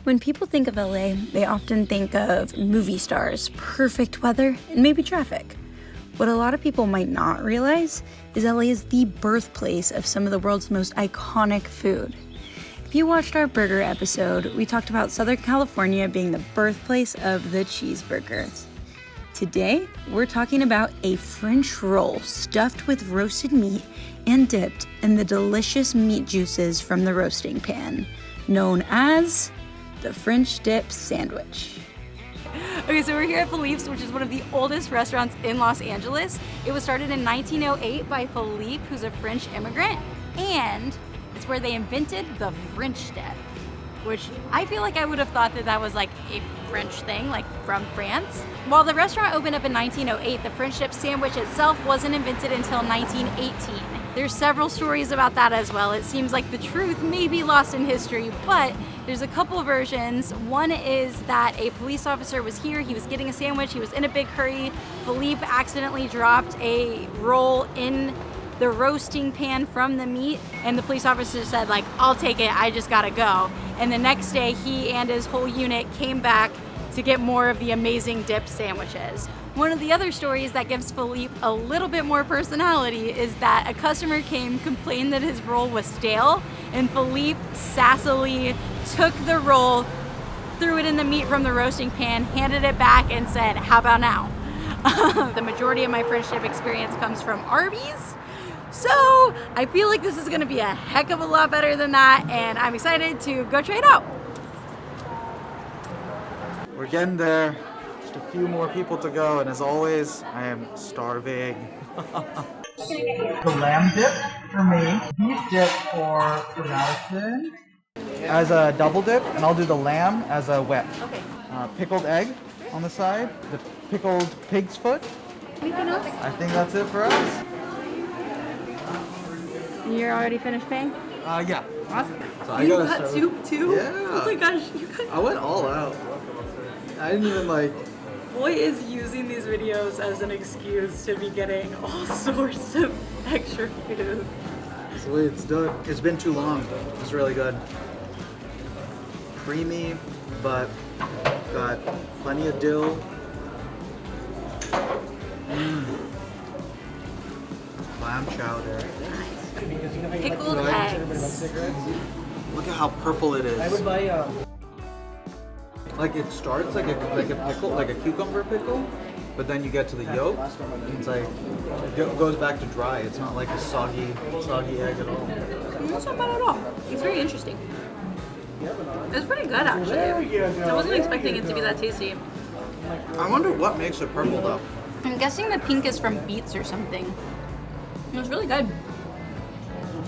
When people think of LA, they often think of movie stars, perfect weather, and maybe traffic. What a lot of people might not realize is LA is the birthplace of some of the world's most iconic food. If you watched our burger episode, we talked about Southern California being the birthplace of the cheeseburger. Today, we're talking about a French roll stuffed with roasted meat and dipped in the delicious meat juices from the roasting pan, known as the French dip sandwich. Okay, so we're here at Philippe's, which is one of the oldest restaurants in Los Angeles. It was started in 1908 by Philippe, who's a French immigrant, and it's where they invented the French dip, which I feel like I would have thought that that was like a French thing, like from France. While the restaurant opened up in 1908, the French dip sandwich itself wasn't invented until 1918. There's several stories about that as well. It seems like the truth may be lost in history, but there's a couple versions. One is that a police officer was here, he was getting a sandwich, he was in a big hurry. Philippe accidentally dropped a roll in the roasting pan from the meat, and the police officer said, like, I'll take it, I just gotta go. And the next day, he and his whole unit came back to get more of the amazing dipped sandwiches. One of the other stories that gives Philippe a little bit more personality is that a customer came, complained that his roll was stale, and Philippe sassily took the roll, threw it in the meat from the roasting pan, handed it back, and said, how about now? The majority of my French dip experience comes from Arby's, so I feel like this is gonna be a heck of a lot better than that, and I'm excited to go try it out. We're getting there. Just a few more people to go, and as always, I am starving. The lamb dip for me, beef dip for Madison as a double dip, and I'll do the lamb as a wet. Okay. Pickled egg on the side, the pickled pig's foot. Anything else? I think that's it for us. You're already finished paying? Yeah. Awesome. So You got soup too? Yeah. Oh my gosh, you got... I went all out. I didn't even like... Boy is using these videos as an excuse to be getting all sorts of extra food. So it's done. It's been too long. It's really good. Creamy, but got plenty of dill. Lamb chowder. Pickled eggs. Look at how purple it is. Like it starts like a pickle, like a cucumber pickle, but then you get to the yolk, and it's like it goes back to dry. It's not like a soggy egg at all. That's not bad at all. It's very interesting. It's pretty good actually. I wasn't expecting it to be that tasty. I wonder what makes it purple though. I'm guessing the pink is from beets or something. It was really good.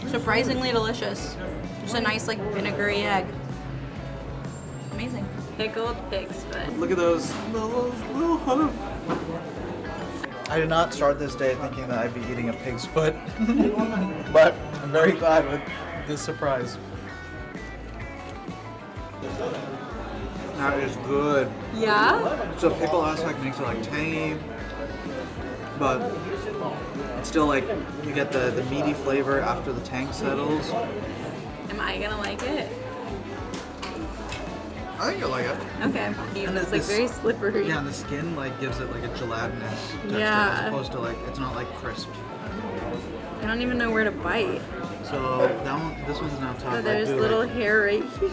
Surprisingly delicious. Just a nice like vinegary egg. Amazing. Pickled pig's foot. Look at those little hoof. I did not start this day thinking that I'd be eating a pig's foot, but I'm very glad with this surprise. That is good. Yeah? So pickle aspect makes it like tangy, but it's still like you get the meaty flavor after the tang settles. Am I gonna like it? I think you'll like it. Okay. It's like very slippery. Yeah, and the skin like gives it like a gelatinous texture Yeah. as opposed to like it's not like crisp. I don't even know where to bite. So this one's now tough. Oh, there's little hair right here.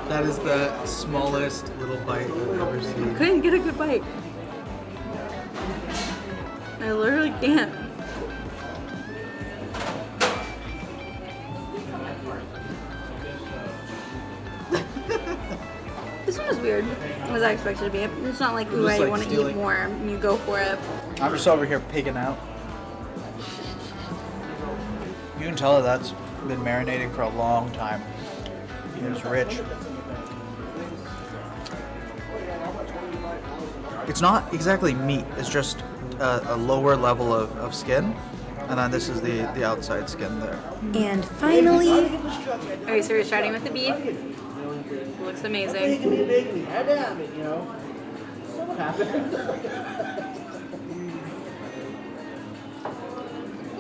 That is the smallest little bite I've ever seen. Couldn't get a good bite. I literally can't. This one is weird, as I expected it to be. It's not like, ooh, Just I like want to eat stealing. more. You go for it. I'm just over here pigging out. You can tell that that's been marinating for a long time. It's rich. It's not exactly meat, it's just a lower level of skin. And then this is the outside skin there. And finally, Alright, so we're starting with the beef. Looks amazing.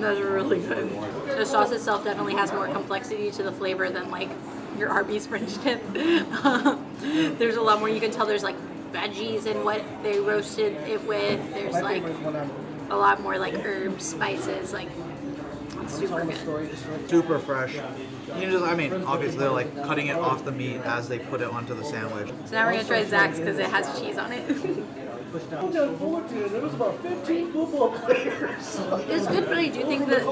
That's really good. The sauce itself definitely has more complexity to the flavor than like your Arby's French dip. There's a lot more. You can tell there's like veggies in what they roasted it with. There's like a lot more like herbs, spices, like it's super good. Super fresh. You just, I mean, obviously they're like cutting it off the meat as they put it onto the sandwich. So now we're gonna try Zach's because it has cheese on it. There was about 15 football players. It's good, but I do think that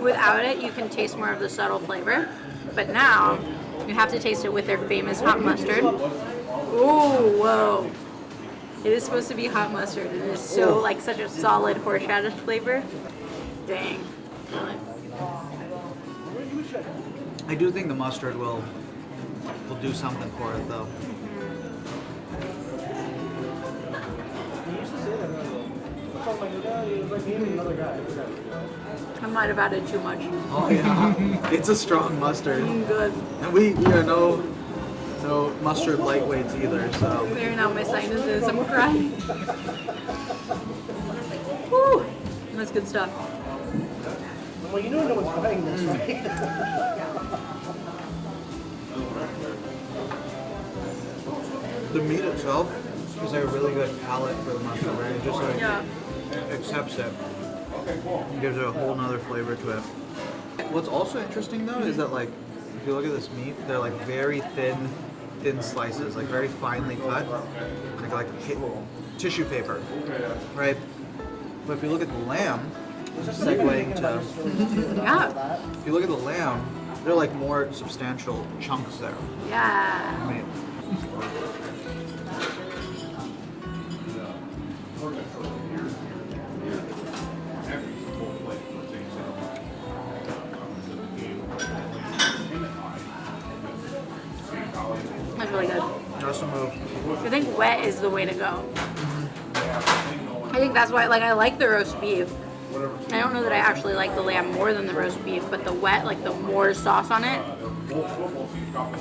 without it, you can taste more of the subtle flavor. But now, you have to taste it with their famous hot mustard. Ooh, whoa. It is supposed to be hot mustard. It is so, like, such a solid horseradish flavor. Dang. I do think the mustard will do something for it, though. I might have added too much. Oh yeah, it's a strong mustard. Good. And we are no mustard lightweights either, so. Clearing out my sinuses. I'm crying. Woo! That's good stuff. Well, you know no one's buying this, right? The meat itself is a really good palate for the mustard, right? It just like accepts it. It gives it a whole nother flavor to it. What's also interesting though is that like if you look at this meat, they're like very thin slices, like very finely cut, like tissue paper, right? But if you look at the lamb, just segueing to Yeah. if you look at the lamb, they're like more substantial chunks there. Yeah. I mean, That's really good. that's a move. I think wet is the way to go. I think that's why, like, I like the roast beef. I don't know that I actually like the lamb more than the roast beef, but the wet, like the more sauce on it.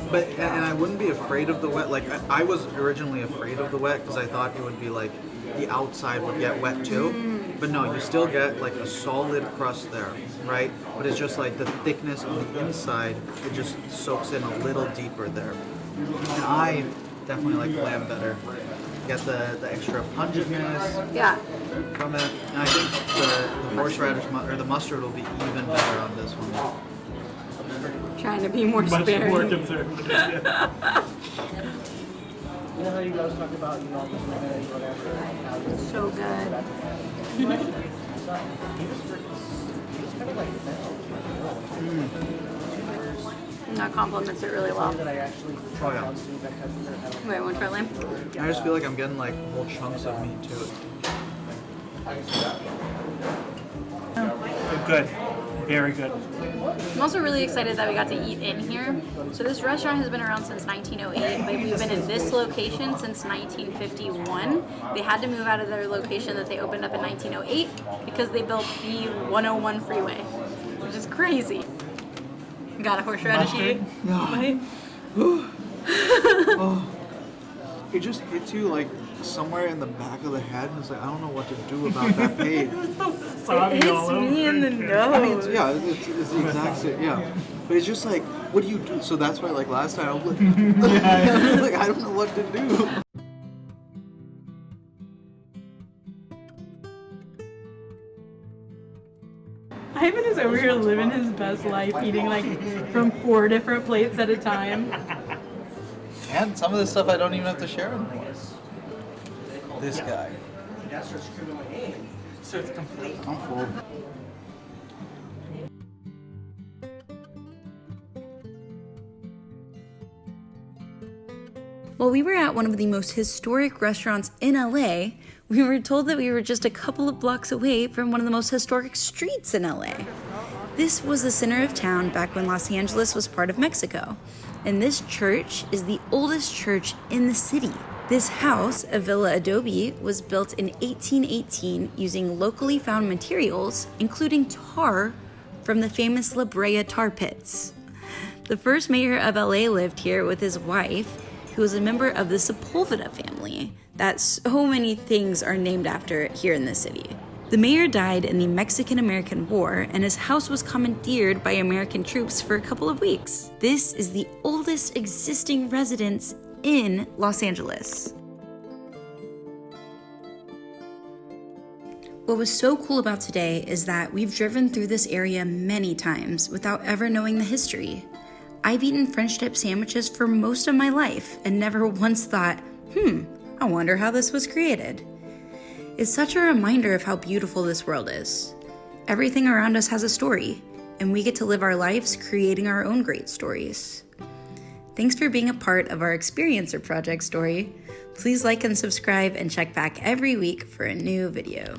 But and I wouldn't be afraid of the wet. Like I was originally afraid of the wet because I thought it would be like the outside would get wet too. But no, you still get like a solid crust there, right? But it's just like the thickness on the inside. It just soaks in a little deeper there. And I definitely like the lamb better. Get the extra pungentness Yeah. from it. And I think the horseradish or the mustard will be even better on this one. Trying to be more sparing. You know how you guys talk about, you know, whatever. So good. And that complements it really well. That I actually Oh yeah. Wait, one try lamb? I just feel like I'm getting like whole chunks of meat too. Good. Very good. I'm also really excited that we got to eat in here. So this restaurant has been around since 1908, but we've been in this location since 1951. They had to move out of their location that they opened up in 1908 because they built the 101 freeway, which is crazy. Got a horseradish eat. Right? Oh, it just hits you like somewhere in the back of the head, and it's like I don't know what to do about that pain. It hits me in the nose. I mean, it's the exact same, yeah. But it's just like, what do you do? So that's why, like last time, I was like, like I don't know what to do. Ivan is over here living his best life, eating like from 4 different plates at a time. And some of this stuff I don't even have to share anymore. This guy. So it's complete. I'm full. While we were at one of the most historic restaurants in LA, we were told that we were just a couple of blocks away from one of the most historic streets in LA. This was the center of town back when Los Angeles was part of Mexico, and this church is the oldest church in the city. This house, a Villa Adobe, was built in 1818 using locally found materials, including tar from the famous La Brea tar pits. The first mayor of LA lived here with his wife, who was a member of the Sepulveda family, that so many things are named after here in the city. The mayor died in the Mexican-American War, and his house was commandeered by American troops for a couple of weeks. This is the oldest existing residence in Los Angeles. What was so cool about today is that we've driven through this area many times without ever knowing the history. I've eaten French dip sandwiches for most of my life and never once thought, I wonder how this was created. It's such a reminder of how beautiful this world is. Everything around us has a story, and we get to live our lives creating our own great stories. Thanks for being a part of our Experiencer Project story. Please like and subscribe and check back every week for a new video.